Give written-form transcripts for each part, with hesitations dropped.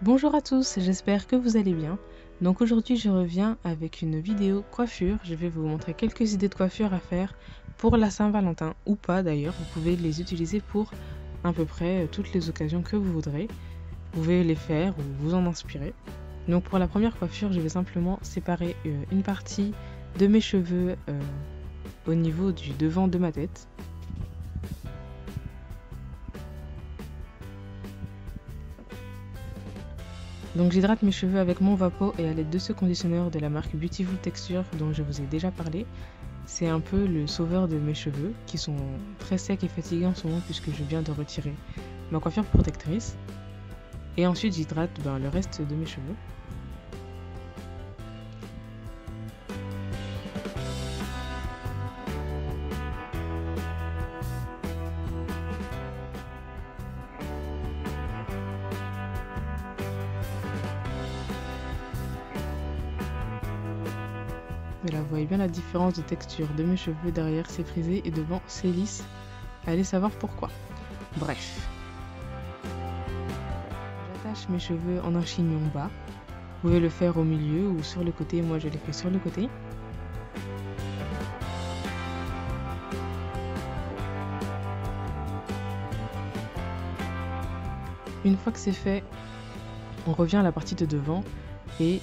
Bonjour à tous, j'espère que vous allez bien. Donc aujourd'hui je reviens avec une vidéo coiffure. Je vais vous montrer quelques idées de coiffure à faire pour la Saint-Valentin ou pas d'ailleurs. Vous pouvez les utiliser pour à peu près toutes les occasions que vous voudrez. Vous pouvez les faire ou vous en inspirer. Donc pour la première coiffure, je vais simplement séparer une partie de mes cheveux au niveau du devant de ma tête. Donc j'hydrate mes cheveux avec mon Vapo et à l'aide de ce conditionneur de la marque Beautiful Texture dont je vous ai déjà parlé. C'est un peu le sauveur de mes cheveux qui sont très secs et fatigués en ce moment puisque je viens de retirer ma coiffure protectrice. Et ensuite j'hydrate le reste de mes cheveux. Voilà, vous voyez bien la différence de texture de mes cheveux. Derrière c'est frisé et devant c'est lisse. Allez savoir pourquoi. Bref. J'attache mes cheveux en un chignon bas. Vous pouvez le faire au milieu ou sur le côté. Moi je l'ai fait sur le côté. Une fois que c'est fait, on revient à la partie de devant et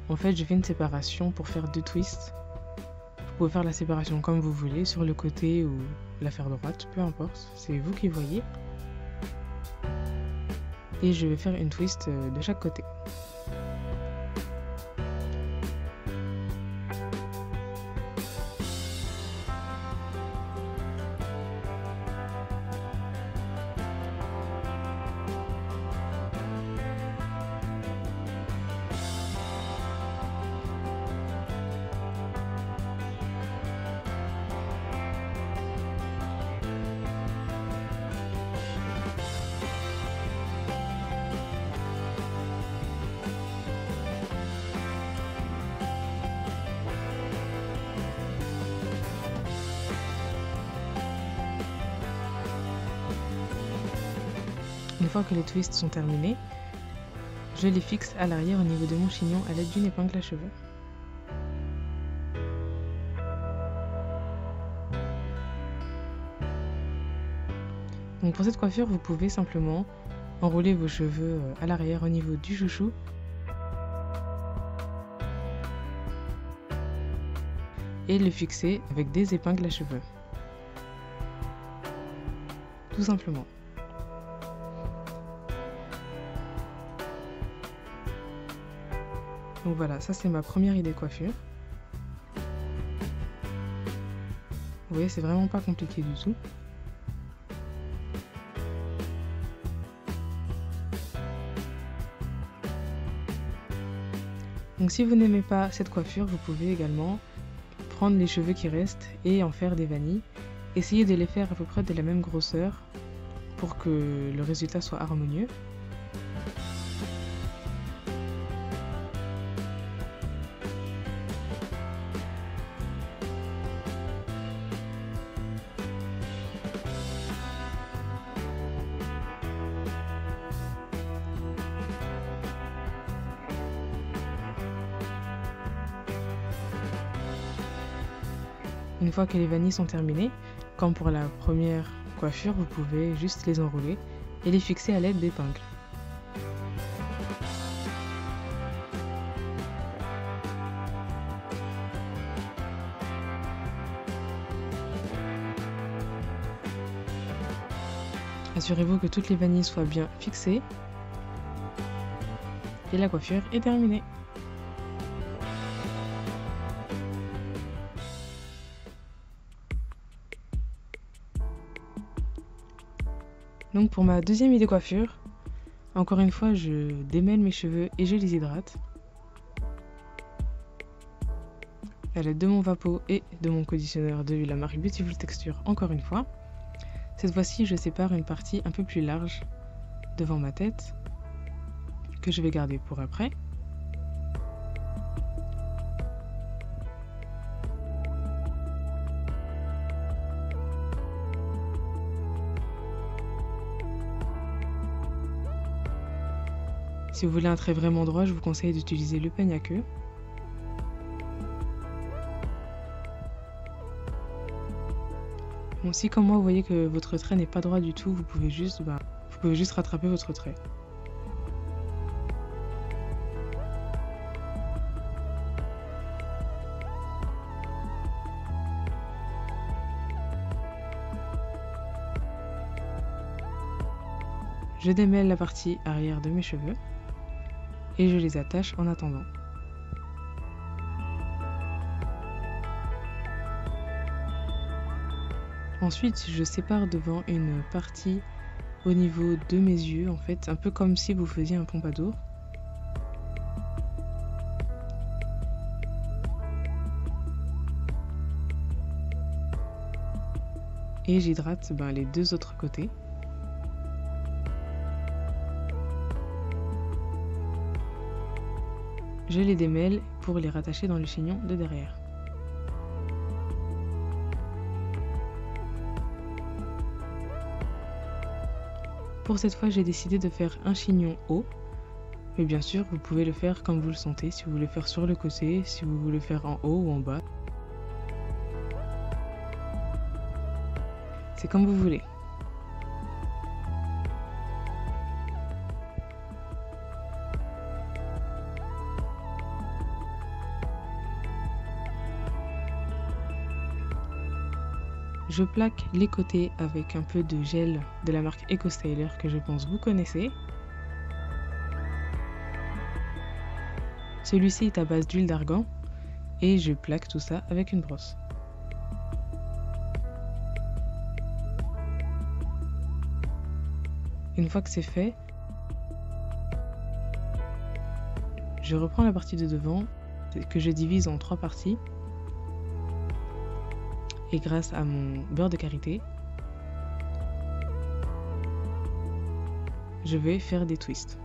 en fait, je fais une séparation pour faire 2 twists. Vous pouvez faire la séparation comme vous voulez, sur le côté ou la faire droite, peu importe, c'est vous qui voyez. Et je vais faire une twist de chaque côté. Une fois que les twists sont terminés, je les fixe à l'arrière au niveau de mon chignon à l'aide d'une épingle à cheveux. Donc pour cette coiffure, vous pouvez simplement enrouler vos cheveux à l'arrière au niveau du chouchou. Et le fixer avec des épingles à cheveux. Tout simplement. Donc voilà, ça c'est ma première idée de coiffure. Vous voyez, c'est vraiment pas compliqué du tout. Donc si vous n'aimez pas cette coiffure, vous pouvez également prendre les cheveux qui restent et en faire des vanilles. Essayez de les faire à peu près de la même grosseur pour que le résultat soit harmonieux. Une fois que les vanilles sont terminées, comme pour la première coiffure, vous pouvez juste les enrouler et les fixer à l'aide d'épingles. Assurez-vous que toutes les vanilles soient bien fixées et la coiffure est terminée. Donc pour ma deuxième idée coiffure, encore une fois je démêle mes cheveux et je les hydrate. À l'aide de mon Vapo et de mon conditionneur de la marque Beautiful Texture encore une fois. Cette fois-ci je sépare une partie un peu plus large devant ma tête que je vais garder pour après. Si vous voulez un trait vraiment droit, je vous conseille d'utiliser le peigne à queue. Bon, si comme moi vous voyez que votre trait n'est pas droit du tout, vous pouvez juste rattraper votre trait. Je démêle la partie arrière de mes cheveux et je les attache en attendant. Ensuite, je sépare devant une partie au niveau de mes yeux, en fait, un peu comme si vous faisiez un pompadour. Et j'hydrate les deux autres côtés. Je les démêle pour les rattacher dans le chignon de derrière. Pour cette fois, j'ai décidé de faire un chignon haut. Mais bien sûr, vous pouvez le faire comme vous le sentez, si vous voulez faire sur le côté, si vous voulez faire en haut ou en bas. C'est comme vous voulez. Je plaque les côtés avec un peu de gel de la marque Eco Styler que je pense vous connaissez. Celui-ci est à base d'huile d'argan et je plaque tout ça avec une brosse. Une fois que c'est fait, je reprends la partie de devant que je divise en 3 parties. Et grâce à mon beurre de karité, je vais faire des twists.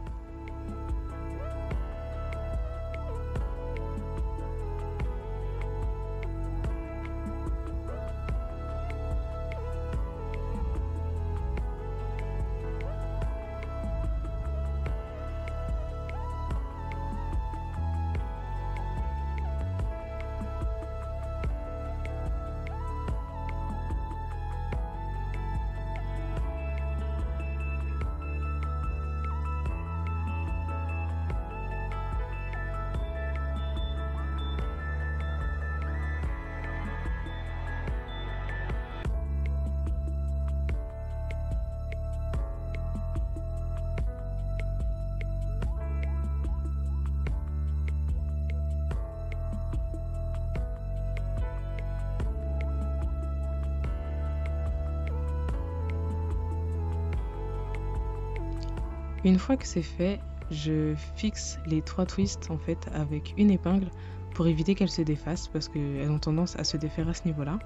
Une fois que c'est fait, je fixe les 3 twists en fait avec une épingle pour éviter qu'elles se défassent parce qu'elles ont tendance à se défaire à ce niveau-là.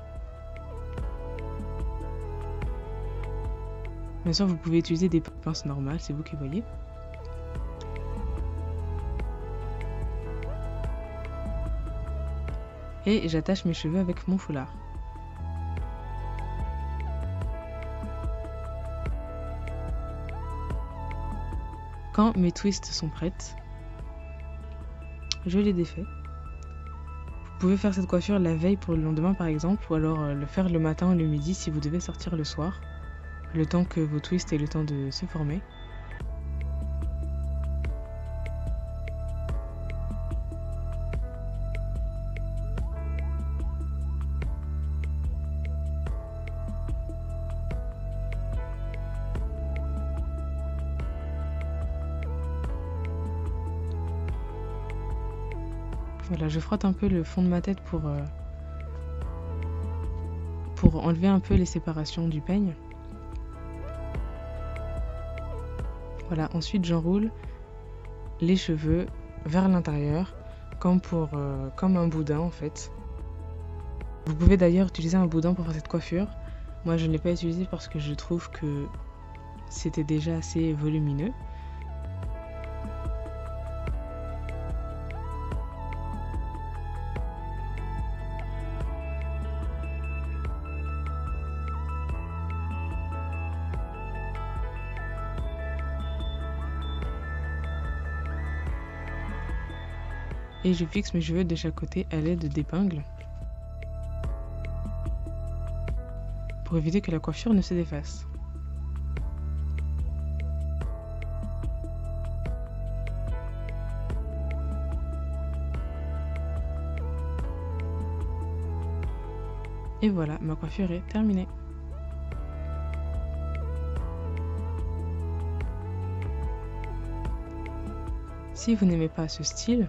Bien sûr, vous pouvez utiliser des pinces normales, c'est vous qui voyez. Et j'attache mes cheveux avec mon foulard. Quand mes twists sont prêtes, je les défais. Vous pouvez faire cette coiffure la veille pour le lendemain par exemple, ou alors le faire le matin ou le midi si vous devez sortir le soir, le temps que vos twists aient le temps de se former. Voilà, je frotte un peu le fond de ma tête pour enlever un peu les séparations du peigne. Voilà, ensuite j'enroule les cheveux vers l'intérieur, comme un boudin en fait. Vous pouvez d'ailleurs utiliser un boudin pour faire cette coiffure. Moi je ne l'ai pas utilisé parce que je trouve que c'était déjà assez volumineux. et je fixe mes cheveux de chaque côté à l'aide d'épingles pour éviter que la coiffure ne se défasse. Et voilà, ma coiffure est terminée. Si vous n'aimez pas ce style,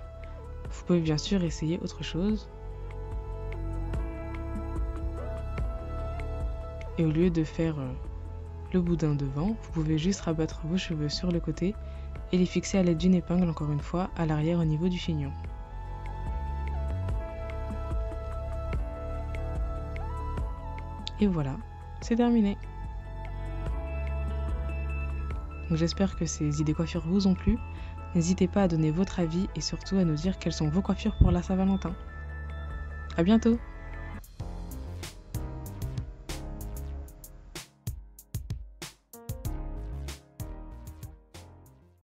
vous pouvez bien sûr essayer autre chose. Et au lieu de faire le boudin devant, vous pouvez juste rabattre vos cheveux sur le côté et les fixer à l'aide d'une épingle, encore une fois, à l'arrière au niveau du chignon. Et voilà, c'est terminé. J'espère que ces idées coiffures vous ont plu. N'hésitez pas à donner votre avis et surtout à nous dire quelles sont vos coiffures pour la Saint-Valentin. À bientôt!